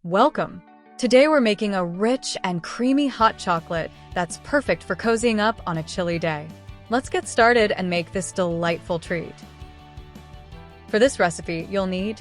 Welcome! Today we're making a rich and creamy hot chocolate that's perfect for cozying up on a chilly day. Let's get started and make this delightful treat. For this recipe, you'll need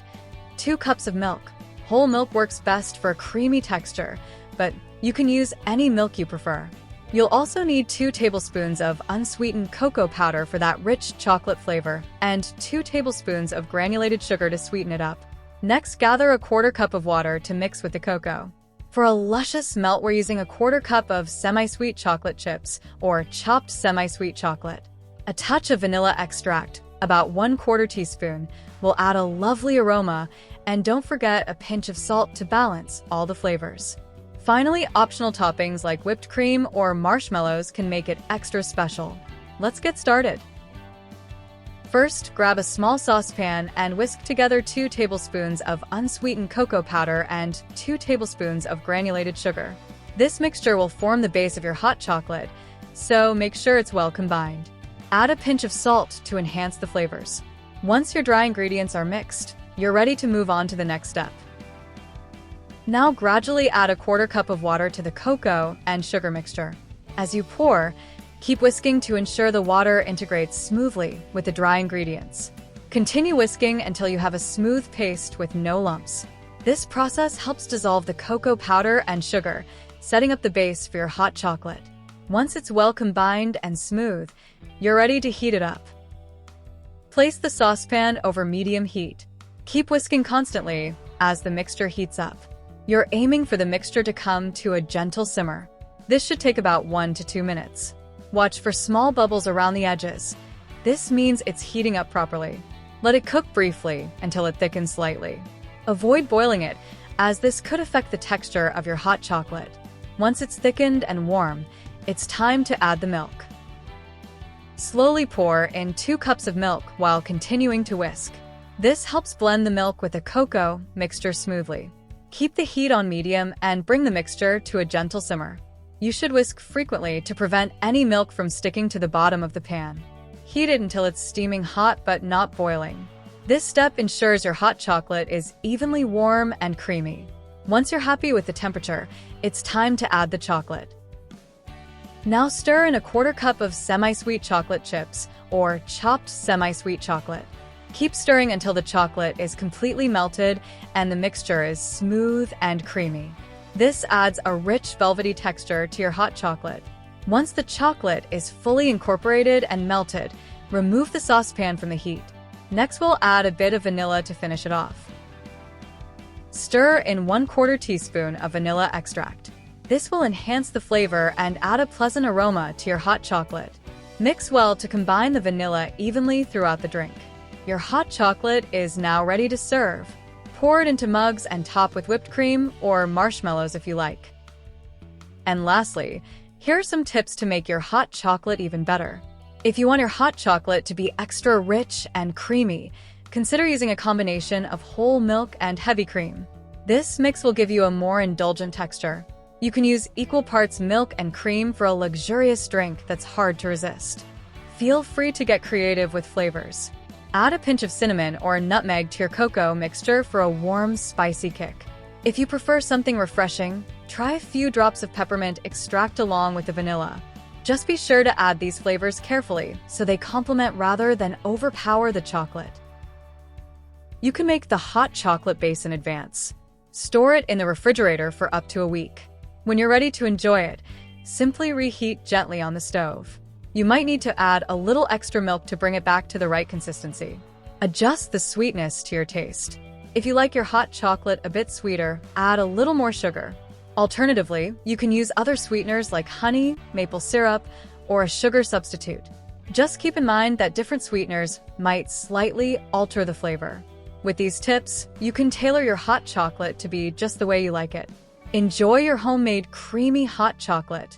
2 cups of milk. Whole milk works best for a creamy texture, but you can use any milk you prefer. You'll also need 2 tablespoons of unsweetened cocoa powder for that rich chocolate flavor, and 2 tablespoons of granulated sugar to sweeten it up. Next, gather a 1/4 cup of water to mix with the cocoa. For a luscious melt, we're using a 1/4 cup of semi-sweet chocolate chips, or chopped semi-sweet chocolate. A touch of vanilla extract, about 1/4 teaspoon, will add a lovely aroma, and don't forget a pinch of salt to balance all the flavors. Finally, optional toppings like whipped cream or marshmallows can make it extra special. Let's get started. First, grab a small saucepan and whisk together 2 tablespoons of unsweetened cocoa powder and 2 tablespoons of granulated sugar. This mixture will form the base of your hot chocolate, so make sure it's well combined. Add a pinch of salt to enhance the flavors. Once your dry ingredients are mixed, you're ready to move on to the next step. Now gradually add a 1/4 cup of water to the cocoa and sugar mixture. As you pour, keep whisking to ensure the water integrates smoothly with the dry ingredients. Continue whisking until you have a smooth paste with no lumps. This process helps dissolve the cocoa powder and sugar, setting up the base for your hot chocolate. Once it's well combined and smooth, you're ready to heat it up. Place the saucepan over medium heat. Keep whisking constantly as the mixture heats up. You're aiming for the mixture to come to a gentle simmer. This should take about 1 to 2 minutes. Watch for small bubbles around the edges. This means it's heating up properly. Let it cook briefly until it thickens slightly. Avoid boiling it, as this could affect the texture of your hot chocolate. Once it's thickened and warm, it's time to add the milk. Slowly pour in 2 cups of milk while continuing to whisk. This helps blend the milk with the cocoa mixture smoothly. Keep the heat on medium and bring the mixture to a gentle simmer. You should whisk frequently to prevent any milk from sticking to the bottom of the pan. Heat it until it's steaming hot but not boiling. This step ensures your hot chocolate is evenly warm and creamy. Once you're happy with the temperature, it's time to add the chocolate. Now stir in a 1/4 cup of semi-sweet chocolate chips, or chopped semi-sweet chocolate. Keep stirring until the chocolate is completely melted and the mixture is smooth and creamy. This adds a rich velvety texture to your hot chocolate. Once the chocolate is fully incorporated and melted, remove the saucepan from the heat. Next, we'll add a bit of vanilla to finish it off. Stir in 1/4 teaspoon of vanilla extract. This will enhance the flavor and add a pleasant aroma to your hot chocolate. Mix well to combine the vanilla evenly throughout the drink. Your hot chocolate is now ready to serve. Pour it into mugs and top with whipped cream or marshmallows if you like. And lastly, here are some tips to make your hot chocolate even better. If you want your hot chocolate to be extra rich and creamy, consider using a combination of whole milk and heavy cream. This mix will give you a more indulgent texture. You can use equal parts milk and cream for a luxurious drink that's hard to resist. Feel free to get creative with flavors. Add a pinch of cinnamon or nutmeg to your cocoa mixture for a warm, spicy kick. If you prefer something refreshing, try a few drops of peppermint extract along with the vanilla. Just be sure to add these flavors carefully so they complement rather than overpower the chocolate. You can make the hot chocolate base in advance. Store it in the refrigerator for up to a week. When you're ready to enjoy it, simply reheat gently on the stove. You might need to add a little extra milk to bring it back to the right consistency. Adjust the sweetness to your taste. If you like your hot chocolate a bit sweeter, add a little more sugar. Alternatively, you can use other sweeteners like honey, maple syrup, or a sugar substitute. Just keep in mind that different sweeteners might slightly alter the flavor. With these tips, you can tailor your hot chocolate to be just the way you like it. Enjoy your homemade creamy hot chocolate.